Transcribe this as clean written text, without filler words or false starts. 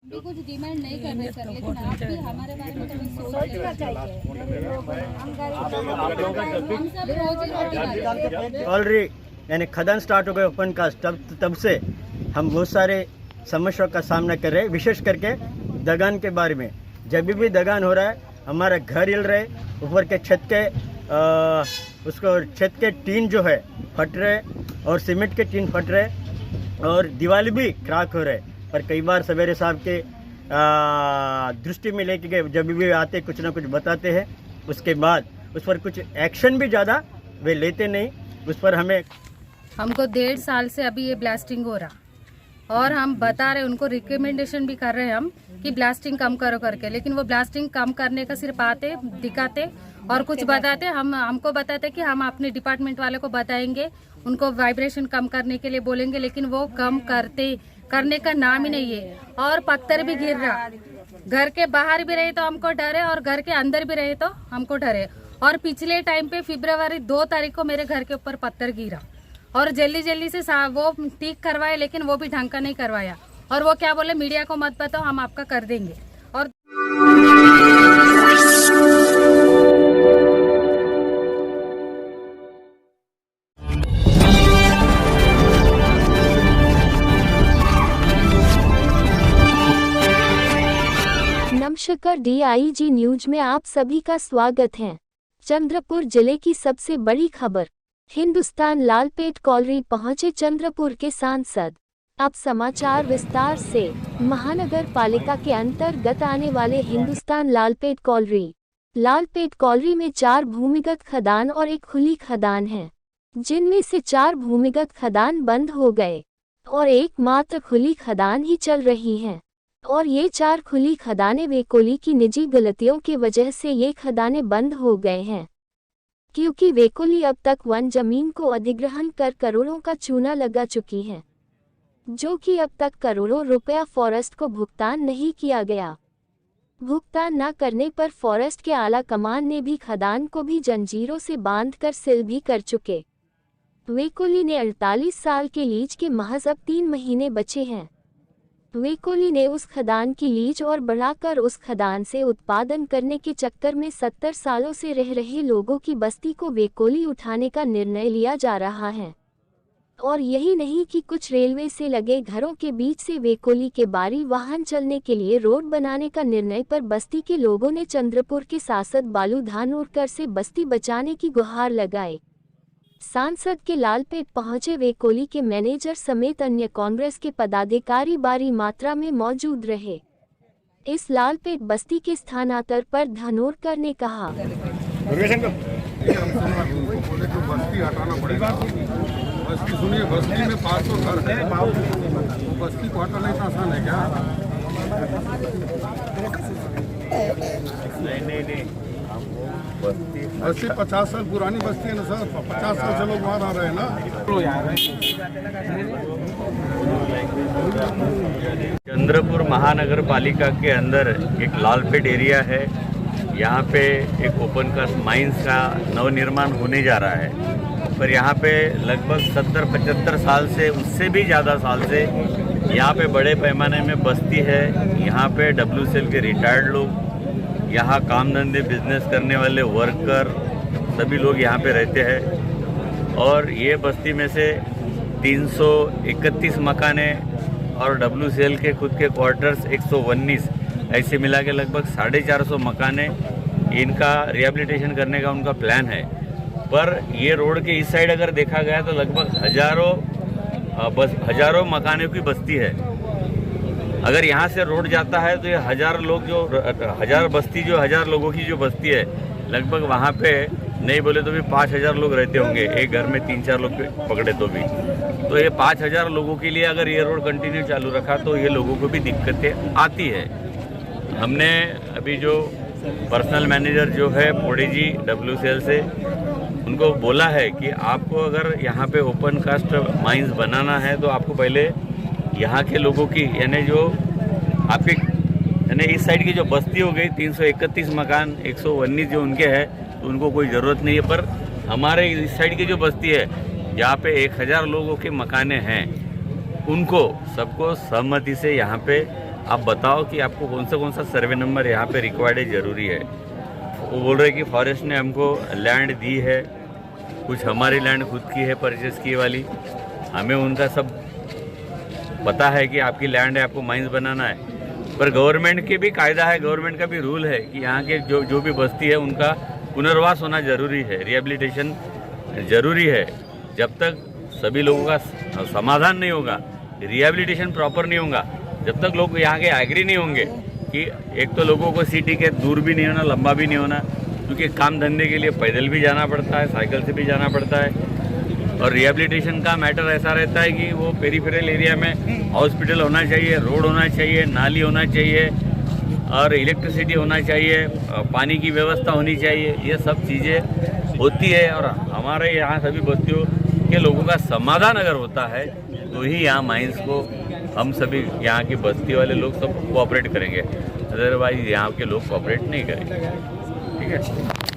भी कुछ डिमांड नहीं कर रहे सर, लेकिन आप भी हमारे बारे में थोड़ा सोचना चाहिए। हम सब रोज ऑलरेडी यानी खदान स्टार्ट हो गए ओपन कास्ट, तब से हम बहुत सारे समस्याओं का सामना कर रहे हैं, विशेष करके दगान के बारे में। जब भी दगान हो रहा है हमारा घर हिल रहे, ऊपर के छत के उसको छत के टीन जो है फट रहे और सीमेंट के टीन फट रहे और दीवार भी क्रैक हो रहे। पर कई बार सवेरे साहब के दृष्टि में लेके गए, जब भी आते कुछ ना कुछ बताते हैं, उसके बाद उस पर कुछ एक्शन भी ज़्यादा वे लेते नहीं। उस पर हमको 1.5 साल से अभी ये ब्लास्टिंग हो रहा और हम बता रहे, उनको रिकमेंडेशन भी कर रहे हैं हम कि ब्लास्टिंग कम करो करके, लेकिन वो ब्लास्टिंग कम करने का सिर्फ आते दिखाते और कुछ बताते। हमको बताते कि हम अपने डिपार्टमेंट वाले को बताएंगे, उनको वाइब्रेशन कम करने के लिए बोलेंगे, लेकिन वो कम करने का नाम ही नहीं है। और पत्थर भी गिर रहा, घर के बाहर भी रहे तो हमको डर है और घर के अंदर भी रहे तो हमको डर है। और पिछले टाइम पे फरवरी 2 तारीख को मेरे घर के ऊपर पत्थर गिरा और जल्दी से वो ठीक करवाए, लेकिन वो भी ढंग का नहीं करवाया। और वो क्या बोले, मीडिया को मत बताओ, हम आपका कर देंगे। और नमस्कार, DIG न्यूज में आप सभी का स्वागत है। चंद्रपुर जिले की सबसे बड़ी खबर, हिंदुस्तान लालपेट कॉलोनी पहुंचे चंद्रपुर के सांसद। अब समाचार विस्तार से। महानगर पालिका के अंतर्गत आने वाले हिंदुस्तान लालपेट कॉलोनी में 4 भूमिगत खदान और 1 खुली खदान है, जिनमें से 4 भूमिगत खदान बंद हो गए और एकमात्र खुली खदान ही चल रही है। और ये 4 खुली खदानें वेकोली की निजी गलतियों की वजह से ये खदानें बंद हो गए हैं, क्योंकि वेकोली अब तक वन जमीन को अधिग्रहण कर करोड़ों का चूना लगा चुकी है, जो कि अब तक करोड़ों रुपया फॉरेस्ट को भुगतान नहीं किया गया। भुगतान न करने पर फॉरेस्ट के आला कमान ने भी खदान को भी जंजीरों से बांधकर सील भी कर चुके। वेकोली ने 48 साल के लीज के महज अब 3 महीने बचे हैं। वेकोली ने उस खदान की लीज और बढ़ाकर उस खदान से उत्पादन करने के चक्कर में 70 सालों से रह रहे लोगों की बस्ती को वेकोली उठाने का निर्णय लिया जा रहा है। और यही नहीं कि कुछ रेलवे से लगे घरों के बीच से वेकोली के बारी वाहन चलने के लिए रोड बनाने का निर्णय पर बस्ती के लोगों ने चंद्रपुर के सांसद बालू धानोरकर से बस्ती बचाने की गुहार लगाई। सांसद के लालपेट पहुंचे वेकोली के मैनेजर समेत अन्य कांग्रेस के पदाधिकारी भारी मात्रा में मौजूद रहे। इस लालपेट बस्ती के स्थानांतरण पर धानोरकर ने कहा, बस्ती हटाना पड़ेगा। बस्ती सुनिए, बस्ती में 500 घर है, बस्ती को हटाना इतना आसान है क्या? नहीं, बस्ती 50 साल पुरानी बस्ती है ना सर, 50 साल से लोग वहाँ रह रहे हैं ना। चंद्रपुर महानगर पालिका के अंदर एक लालपेट एरिया है, यहाँ पे एक ओपन कास्ट माइंस का नवनिर्माण होने जा रहा है। पर यहाँ पे लगभग 70-75 साल से, उससे भी ज़्यादा साल से यहाँ पे बड़े पैमाने में बस्ती है। यहाँ पे WCL के रिटायर्ड लोग, यहाँ काम धंधे बिजनेस करने वाले वर्कर, सभी लोग यहाँ पे रहते हैं। और ये बस्ती में से 331 मकाने और WCL के खुद के क्वार्टर्स 119, ऐसे मिला के लगभग 450 मकाने, इनका रिहेबिलिटेशन करने का उनका प्लान है। पर ये रोड के इस साइड अगर देखा गया तो लगभग हजारों मकानों की बस्ती है। अगर यहाँ से रोड जाता है तो ये 1000 लोग जो 1000 बस्ती जो 1000 लोगों की जो बस्ती है, लगभग वहाँ पे नहीं बोले तो भी 5000 लोग रहते होंगे, एक घर में 3-4 लोग पकड़े तो भी। तो ये 5000 लोगों के लिए अगर ये रोड कंटिन्यू चालू रखा तो ये लोगों को भी दिक्कतें आती है। हमने अभी जो पर्सनल मैनेजर जो है पोड़ी जी WCL से, उनको बोला है कि आपको अगर यहाँ पे ओपन कास्ट माइंस बनाना है तो आपको पहले यहाँ के लोगों की, यानी जो आपके यानी इस साइड की जो बस्ती हो गई 331 मकान 119 जो उनके हैं, तो उनको कोई ज़रूरत नहीं है। पर हमारे इस साइड की जो बस्ती है जहाँ पे 1000 लोगों के मकाने हैं, उनको सबको सहमति से यहाँ पे आप बताओ कि आपको कौन सा सर्वे नंबर यहाँ पे रिक्वायर्ड है, ज़रूरी है। वो बोल रहे कि फॉरेस्ट ने हमको लैंड दी है, कुछ हमारी लैंड खुद की है परचेस की वाली, हमें उनका सब पता है कि आपकी लैंड है, आपको माइंस बनाना है। पर गवर्नमेंट के भी कायदा है, गवर्नमेंट का भी रूल है कि यहाँ के जो भी बस्ती है उनका पुनर्वास होना ज़रूरी है, रिहेबिलिटेशन ज़रूरी है। जब तक सभी लोगों का समाधान नहीं होगा, रिहेबिलिटेशन प्रॉपर नहीं होगा, जब तक लोग यहाँ के एग्री नहीं होंगे कि एक तो लोगों को सिटी के दूर भी नहीं होना, लंबा भी नहीं होना, क्योंकि काम धंधे के लिए पैदल भी जाना पड़ता है, साइकिल से भी जाना पड़ता है। और रिहेबिलिटेशन का मैटर ऐसा रहता है कि वो पेरिफेरल एरिया में हॉस्पिटल होना चाहिए, रोड होना चाहिए, नाली होना चाहिए और इलेक्ट्रिसिटी होना चाहिए, पानी की व्यवस्था होनी चाहिए। ये सब चीज़ें होती है और हमारे यहाँ सभी बस्तियों के लोगों का समाधान अगर होता है तो ही यहाँ माइंस को हम सभी यहाँ की बस्ती वाले लोग सब कोऑपरेट करेंगे, अदरवाइज यहाँ के लोग कोऑपरेट नहीं करेंगे। ठीक है।